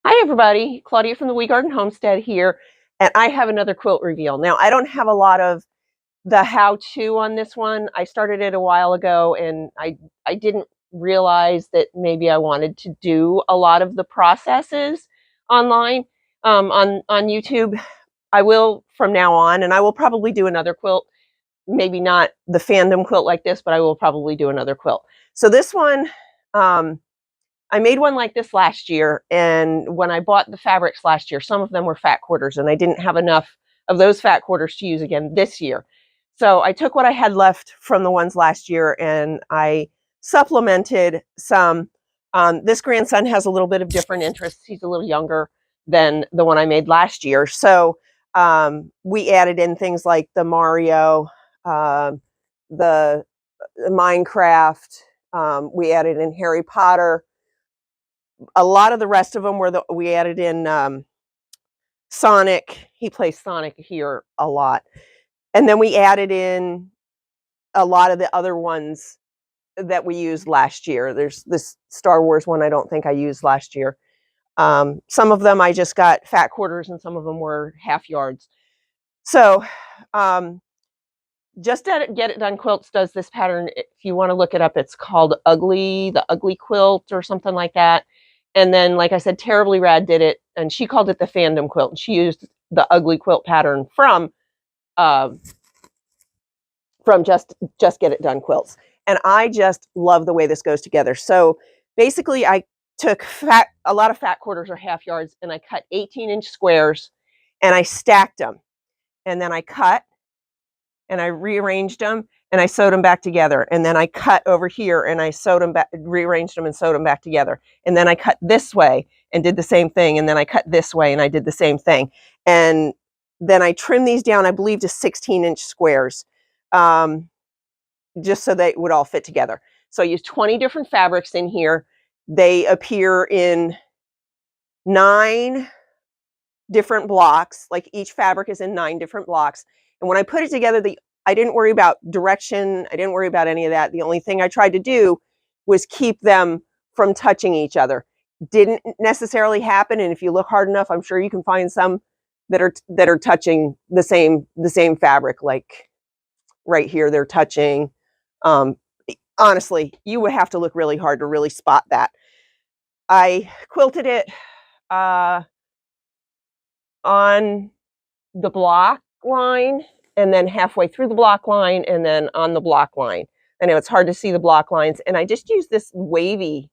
Hi everybody, Claudia from the Wee Garden Homestead here, and I have another quilt reveal. Now, I don't have a lot of the how-to on this one. I started it a while ago, and I didn't realize that maybe I wanted to do a lot of the processes online on YouTube. I will from now on, and I will probably do another quilt. Maybe not the Fandom quilt like this, but I will probably do another quilt. So this one, I made one like this last year, and when I bought the fabrics last year, some of them were fat quarters, and I didn't have enough of those fat quarters to use again this year. So I took what I had left from the ones last year, and I supplemented some. This grandson has a little bit of different interests. He's a little younger than the one I made last year. So we added in things like the Mario, the Minecraft, we added in Harry Potter. A lot of the rest of them were we added in Sonic. He plays Sonic here a lot. And then we added in a lot of the other ones that we used last year. There's this Star Wars one I don't think I used last year. Some of them I just got fat quarters, and some of them were half yards. So Just Get It Done Quilts does this pattern. If you want to look it up, it's called the Ugly Quilt or something like that. And then, like I said, Terribly Rad did it, and she called it the Fandom Quilt. And she used the Ugly Quilt pattern from Just Get It Done Quilts. And I just love the way this goes together. So basically, I took a lot of fat quarters or half yards, and I cut 18-inch squares, and I stacked them. And then I cut, and I rearranged them, and I sewed them back together. And then I cut over here, and I sewed them back, rearranged them and sewed them back together. And then I cut this way and did the same thing. And then I cut this way and I did the same thing. And then I trimmed these down, I believe, to 16-inch squares, just so they would all fit together. So I used 20 different fabrics in here. They appear in 9 different blocks. Like each fabric is in 9 different blocks. And when I put it together, I didn't worry about direction. I didn't worry about any of that. The only thing I tried to do was keep them from touching each other. Didn't necessarily happen. And if you look hard enough, I'm sure you can find some that are touching the same fabric. Like right here, they're touching. Honestly, you would have to look really hard to really spot that. I quilted it on the block line, and then halfway through the block line, and then on the block line. I know it's hard to see the block lines, and I just use this wavy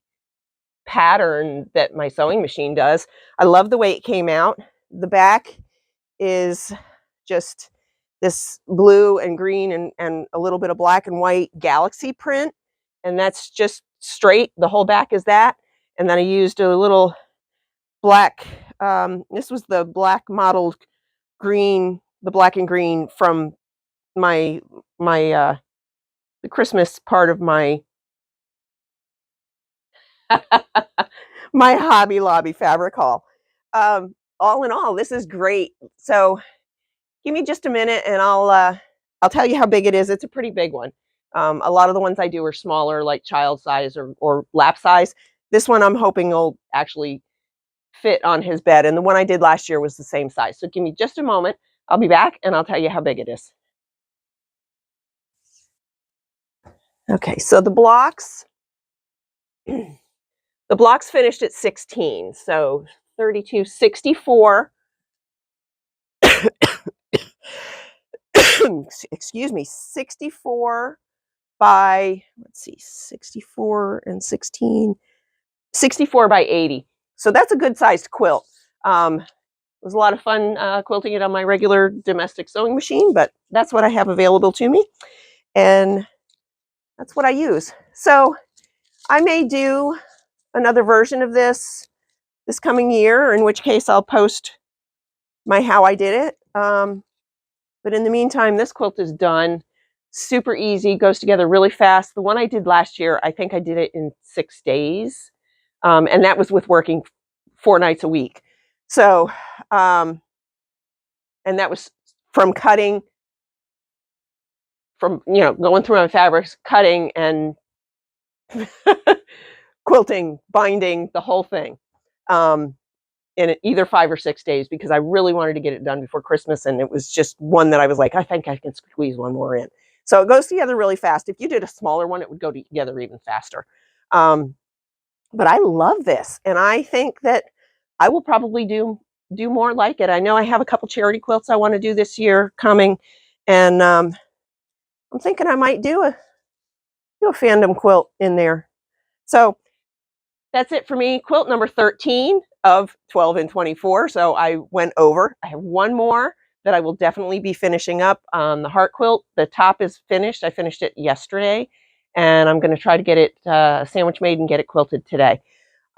pattern that my sewing machine does. I love the way it came out. The back is just this blue and green and a little bit of black and white galaxy print, and that's just straight. The whole back is that. And then I used a little black, this was the black mottled green, the black and green from the Christmas part of my my Hobby Lobby fabric haul. All in all, this is great. So give me just a minute, and I'll tell you how big it is. It's a pretty big one. A lot of the ones I do are smaller, like child size or lap size. This one I'm hoping will actually fit on his bed, and the one I did last year was the same size. So give me just a moment. I'll be back, and I'll tell you how big it is. Okay, so the blocks finished at 16, so 32, 64. Excuse me, 64 by, let's see, 64 and 16, 64 by 80. So that's a good sized quilt. It was a lot of fun quilting it on my regular domestic sewing machine, but that's what I have available to me, and that's what I use. So I may do another version of this coming year, in which case I'll post my how I did it. But in the meantime, this quilt is done. Super easy, goes together really fast. The one I did last year, I think I did it in 6 days. And that was with working 4 nights a week. So, and that was from cutting, from, going through my fabrics, cutting and quilting, binding, the whole thing. in either 5 or 6 days because I really wanted to get it done before Christmas, and it was just one that I was like, I think I can squeeze one more in. So it goes together really fast. If you did a smaller one, it would go together even faster. But I love this, and I think that I will probably do more like it. I know I have a couple charity quilts I want to do this year coming, and I'm thinking I might do a Fandom quilt in there. So that's it for me. Quilt number 13 of 12 and 24. So I went over. I have one more that I will definitely be finishing up. The heart quilt, the top is finished. I finished it yesterday, and I'm going to try to get it sandwich made and get it quilted today.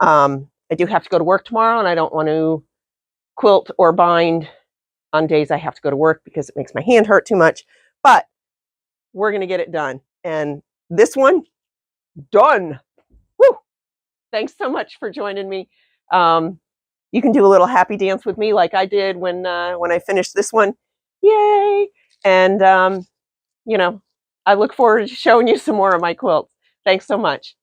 I do have to go to work tomorrow, and I don't want to quilt or bind on days I have to go to work because it makes my hand hurt too much. But we're going to get it done. And this one, done. Woo! Thanks so much for joining me. You can do a little happy dance with me like I did when I finished this one. Yay! And, you know, I look forward to showing you some more of my quilts. Thanks so much.